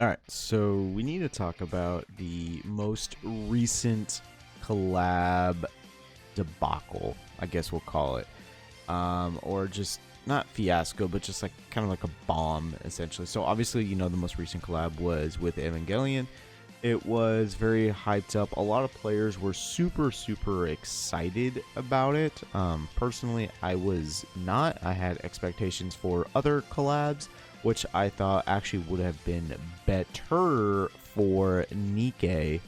All right, so we need to talk about the most recent collab debacle, I guess we'll call it, or just not fiasco, but just like kind of like a bomb, essentially. So obviously, the most recent collab was with Evangelion. It was very hyped up. A lot of players were super excited about it. Personally, I was not. I had expectations for other collabs, which I thought actually would have been better for Nikke.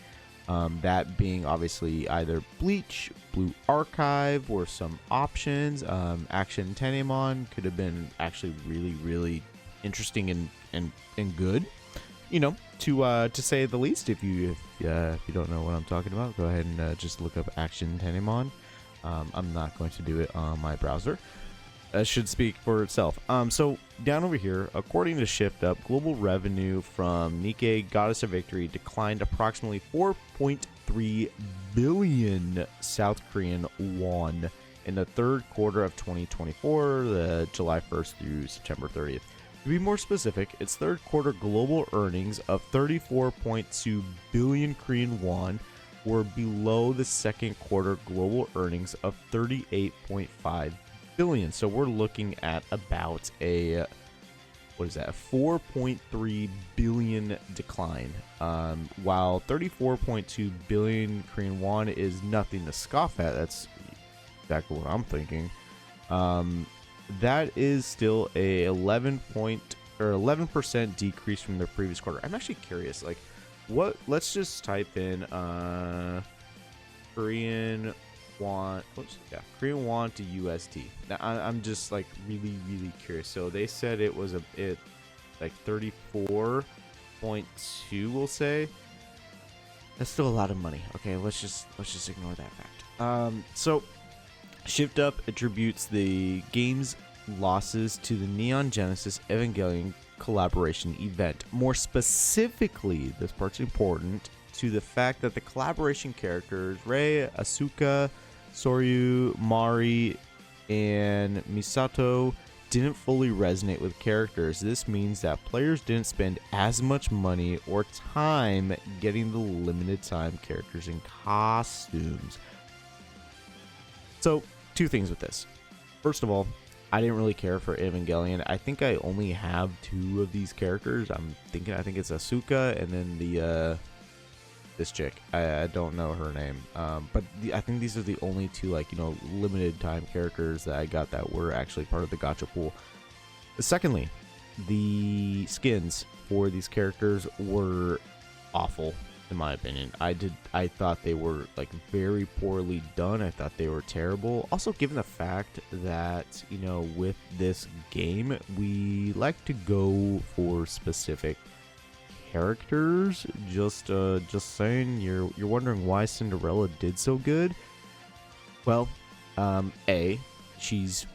That being obviously either Bleach, Blue Archive, or some options. Action Tenemon could have been actually really interesting and good. To say the least. If you don't know what I'm talking about, go ahead and just look up Action Tenemon. I'm not going to do it on my browser. That should speak for itself. So down over here, according to Shift Up, global revenue from Nikke Goddess of Victory declined approximately 4.3 billion South Korean won in the third quarter of 2024, the July 1st through September 30th. To be more specific, its third quarter global earnings of 34.2 billion Korean won were below the second quarter global earnings of 38.5 billion. So we're looking at about a 4.3 billion decline. While 34.2 billion Korean won is nothing to scoff at, that's exactly what I'm thinking. That is still a 11% decrease from the previous quarter. I'm actually curious, like, what? Let's just type in Korean won. Korean won to USD. Now I'm just like really curious. So they said it was like 34.2. We'll say that's still a lot of money. Okay, let's just ignore that fact. So Shift Up attributes the game's losses to the Neon Genesis Evangelion collaboration event. More specifically, this part's important, to the fact that the collaboration characters Rei, Asuka, Soryu, Mari, and Misato didn't fully resonate with characters. This means that players didn't spend as much money or time getting the limited time characters and costumes. So, two things with this. First of all, I didn't really care for Evangelion. I think I only have two of these characters. I think it's Asuka and then this chick. I don't know her name. But I think these are the only two limited time characters that I got that were actually part of the gacha pool. Secondly, the skins for these characters were awful. In my opinion, I thought they were very poorly done. I thought they were terrible. Also, given the fact that with this game we like to go for specific characters. Just saying. You're wondering why Cinderella did so good. Well, she's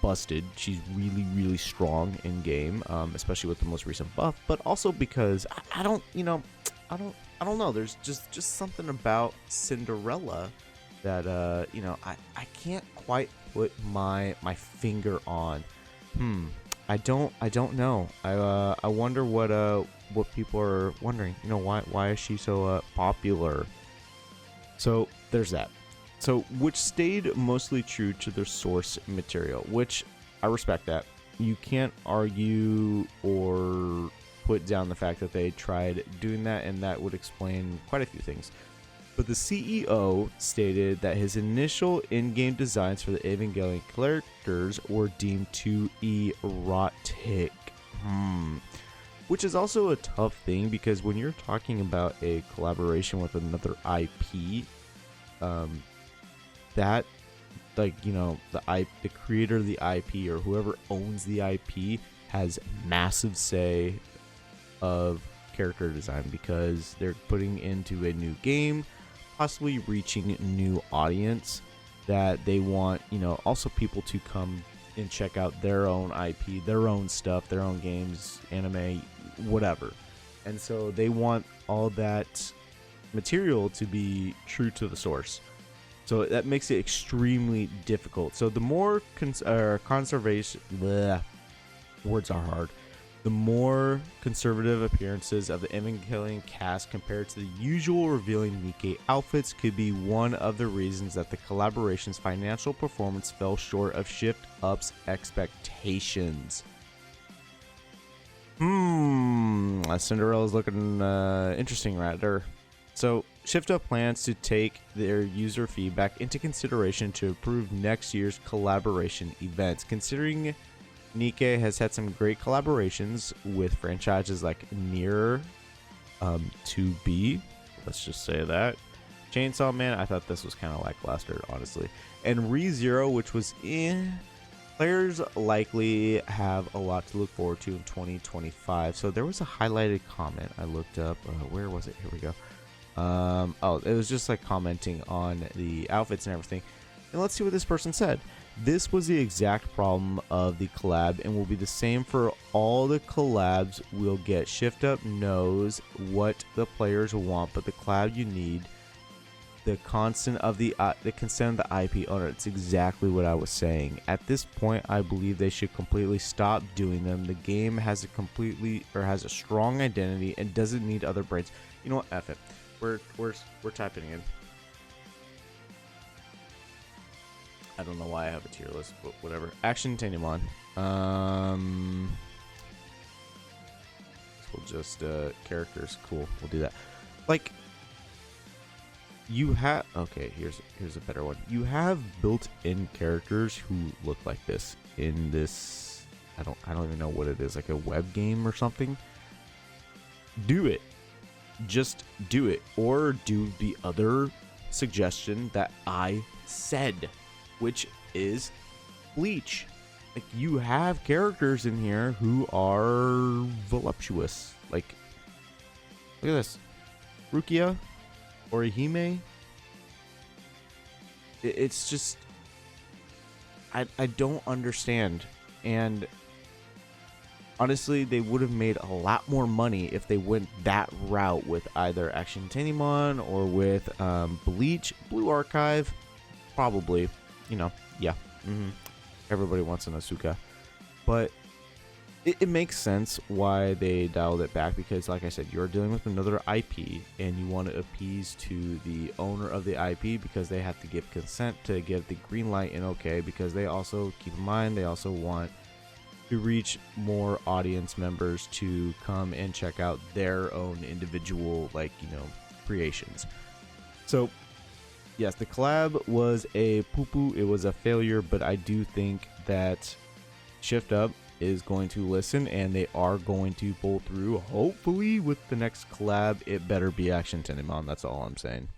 busted. She's really strong in game, especially with the most recent buff. But also because I don't know. There's just something about Cinderella that I can't quite put my finger on. I don't know. I wonder what people are wondering. Why is she so popular? So there's that. So which stayed mostly true to their source material, which I respect that. You can't argue or put down the fact that they tried doing that, and that would explain quite a few things. But the CEO stated that his initial in-game designs for the Evangelion characters were deemed too erotic. Which is also a tough thing, because when you're talking about a collaboration with another IP, that the creator of the IP or whoever owns the IP has massive say of character design, because they're putting into a new game, possibly reaching a new audience that they want also people to come and check out their own IP, their own stuff, their own games, anime, whatever. And so they want all that material to be true to the source. So that makes it extremely difficult. So the more conservation, words are hard. The more conservative appearances of the Evangelion cast compared to the usual revealing Nikke outfits could be one of the reasons that the collaboration's financial performance fell short of Shift Up's expectations. Cinderella's looking interesting right there. So, Shift Up plans to take their user feedback into consideration to improve next year's collaboration events. Considering Nikke has had some great collaborations with franchises like Near 2B, let's just say that. Chainsaw Man, I thought this was kind of lackluster, honestly. And ReZero, which was players likely have a lot to look forward to in 2025. So there was a highlighted comment I looked up. Where was it? Here we go. Oh, it was just like commenting on the outfits and everything. And let's see what this person said. This was the exact problem of the collab and will be the same for all the collabs we'll get. Shift Up knows what the players want, but the collab you need the consent of the consent of the IP owner. It's exactly what I was saying. At this point, I believe they should completely stop doing them. The game has a strong identity and doesn't need other brains. You know what? F it. We're typing in. I don't know why I have a tier list, but whatever. Action Tenimon. We'll just characters. Cool. We'll do that. Like, you have, okay, here's a better one. You have built-in characters who look like this in this. I don't even know what it is, like a web game or something. Do it. Just do it, or do the other suggestion that I said, which is Bleach. Like, you have characters in here who are voluptuous. Like, look at this. Rukia, Orihime. It's just, I don't understand. And honestly, they would have made a lot more money if they went that route with either Action Tenimon or with Bleach. Blue Archive, probably. You know, yeah. Everybody wants an Asuka. But it makes sense why they dialed it back, because like I said, you're dealing with another IP and you want to appease to the owner of the IP, because they have to give consent to give the green light and okay, because they also, keep in mind, they also want to reach more audience members to come and check out their own individual, like, you know, creations. So yes, the collab was a poo-poo, it was a failure, but I do think that Shift Up is going to listen and they are going to pull through. Hopefully with the next collab, it better be Action Tenimon. That's all I'm saying.